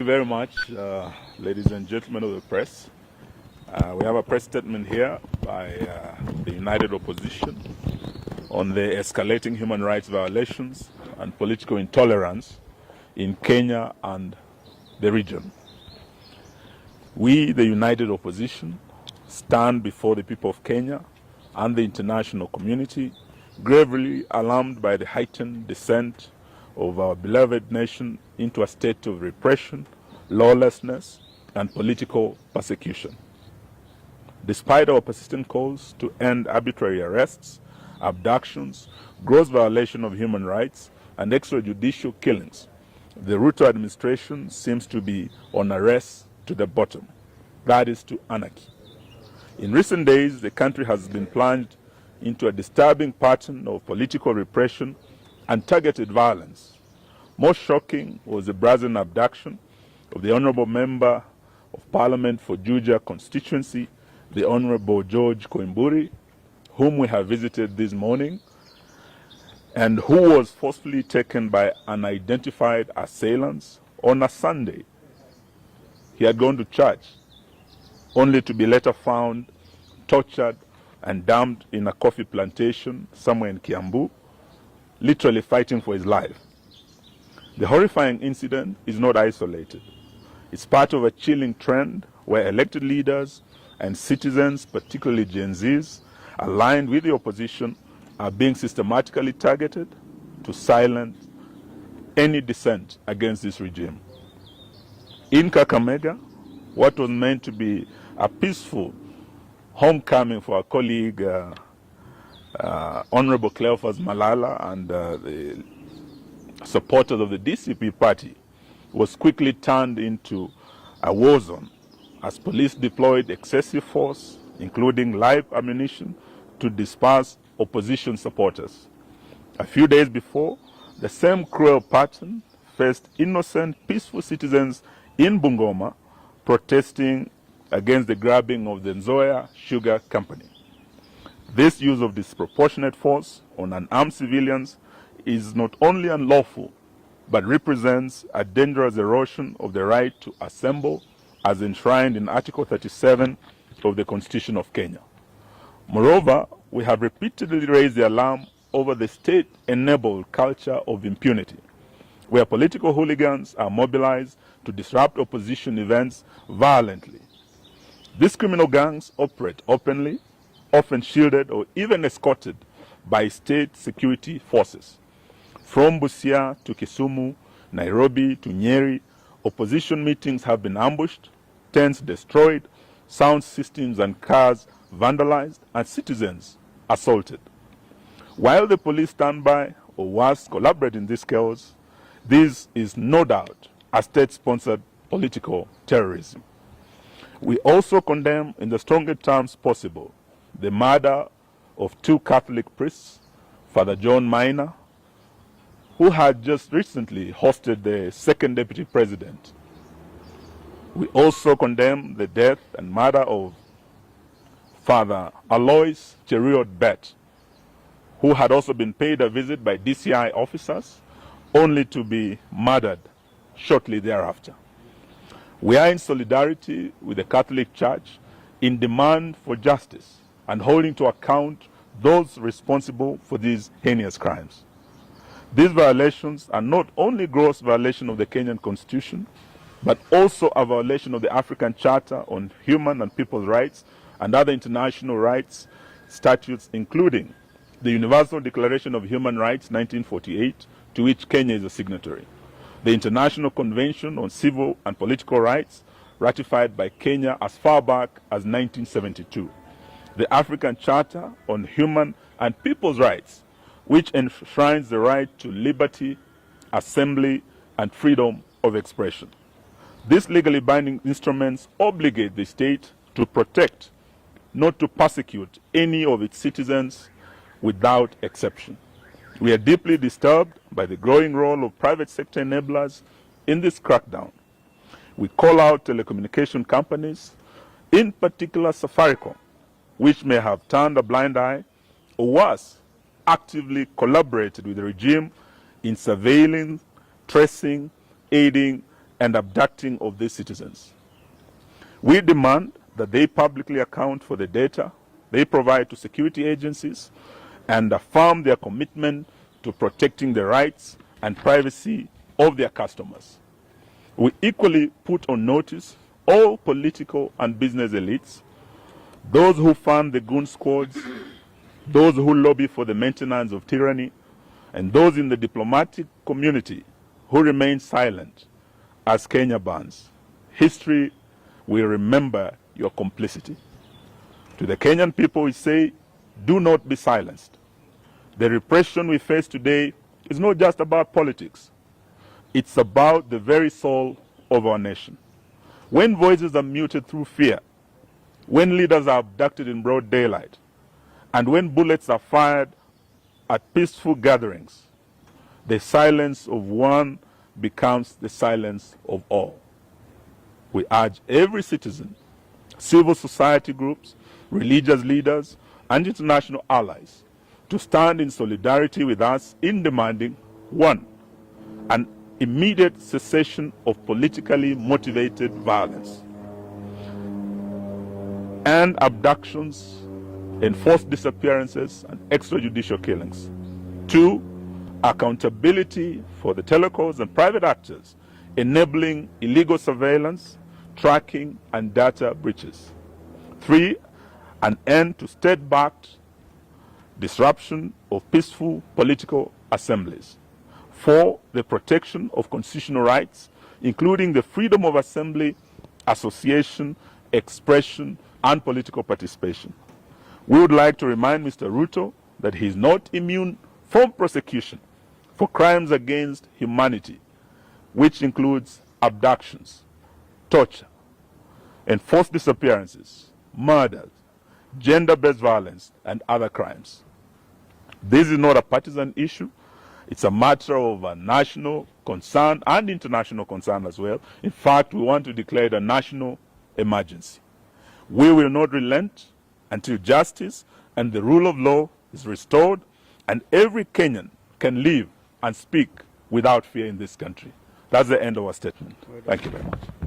Thank you very much, ladies and gentlemen of the press. We have a press statement here by the United Opposition on the escalating human rights violations and political intolerance in Kenya and the region. We, the United Opposition, stand before the people of Kenya and the international community, gravely alarmed by the heightened descent of our beloved nation into a state of repression, lawlessness, and political persecution. Despite our persistent calls to end arbitrary arrests, abductions, gross violation of human rights, and extrajudicial killings, the Ruto administration seems to be on a race to the bottom, that is, to anarchy. In recent days, the country has been plunged into a disturbing pattern of political repression and targeted violence. Most shocking was the brazen abduction of the Honorable Member of Parliament for Juja constituency, the Honorable George Koimburi, whom we have visited this morning, and who was forcefully taken by unidentified assailants on a Sunday. He had gone to church, only to be later found tortured and dumped in a coffee plantation somewhere in Kiambu, literally fighting for his life. The horrifying incident is not isolated. It's part of a chilling trend where elected leaders and citizens, particularly Gen Zs, aligned with the opposition, are being systematically targeted to silence any dissent against this regime. In Kakamega, what was meant to be a peaceful homecoming for our colleague, Honorable Cleophas Malala and the supporters of the DCP party, was quickly turned into a war zone as police deployed excessive force, including live ammunition, to disperse opposition supporters. A few days before, the same cruel pattern faced innocent, peaceful citizens in Bungoma protesting against the grabbing of the Nzoia Sugar Company. This use of disproportionate force on unarmed civilians is not only unlawful, but represents a dangerous erosion of the right to assemble as enshrined in Article 37 of the Constitution of Kenya. Moreover, we have repeatedly raised the alarm over the state-enabled culture of impunity, where political hooligans are mobilized to disrupt opposition events violently. These criminal gangs operate openly, often shielded or even escorted by state security forces. From Busia to Kisumu, Nairobi to Nyeri, opposition meetings have been ambushed, tents destroyed, sound systems and cars vandalized, and citizens assaulted. While the police stand by, or worse, collaborate in this chaos, this is no doubt a state-sponsored political terrorism. We also condemn, in the strongest terms possible, the murder of two Catholic priests, Father John Minor, who had just recently hosted the second deputy president. We also condemn the death and murder of Father Alois Cheriot Bet, who had also been paid a visit by DCI officers, only to be murdered shortly thereafter. We are in solidarity with the Catholic Church in demand for justice and holding to account those responsible for these heinous crimes. These violations are not only gross violation of the Kenyan Constitution, but also a violation of the African Charter on Human and People's Rights and other international rights statutes, including the Universal Declaration of Human Rights 1948, to which Kenya is a signatory, the International Convention on Civil and Political Rights, ratified by Kenya as far back as 1972, the African Charter on Human and People's Rights, which enshrines the right to liberty, assembly, and freedom of expression. These legally binding instruments obligate the state to protect, not to persecute, any of its citizens without exception. We are deeply disturbed by the growing role of private sector enablers in this crackdown. We call out telecommunication companies, in particular Safaricom, which may have turned a blind eye, or worse, actively collaborated with the regime in surveilling, tracing, aiding, and abducting of these citizens. We demand that they publicly account for the data they provide to security agencies and affirm their commitment to protecting the rights and privacy of their customers. We equally put on notice all political and business elites, those who fund the goon squads, those who lobby for the maintenance of tyranny, and those in the diplomatic community who remain silent as Kenya burns. History will remember your complicity. To the Kenyan people, we say, do not be silenced. The repression we face today is not just about politics. It's about the very soul of our nation. When voices are muted through fear, when leaders are abducted in broad daylight, and when bullets are fired at peaceful gatherings, the silence of one becomes the silence of all. We urge every citizen, civil society groups, religious leaders, and international allies to stand in solidarity with us in demanding, one, an immediate cessation of politically motivated violence and abductions, enforced disappearances, and extrajudicial killings. Two, accountability for the telecoms and private actors enabling illegal surveillance, tracking, and data breaches. Three, an end to state-backed disruption of peaceful political assemblies. Four, the protection of constitutional rights, including the freedom of assembly, association, expression, and political participation. We would like to remind Mr. Ruto that he is not immune from prosecution for crimes against humanity, which includes abductions, torture, enforced disappearances, murders, gender-based violence, and other crimes. This is not a partisan issue. It's a matter of national concern and international concern as well. In fact, we want to declare it a national emergency. We will not relent until justice and the rule of law is restored and every Kenyan can live and speak without fear in this country. That's the end of our statement. Thank you very much.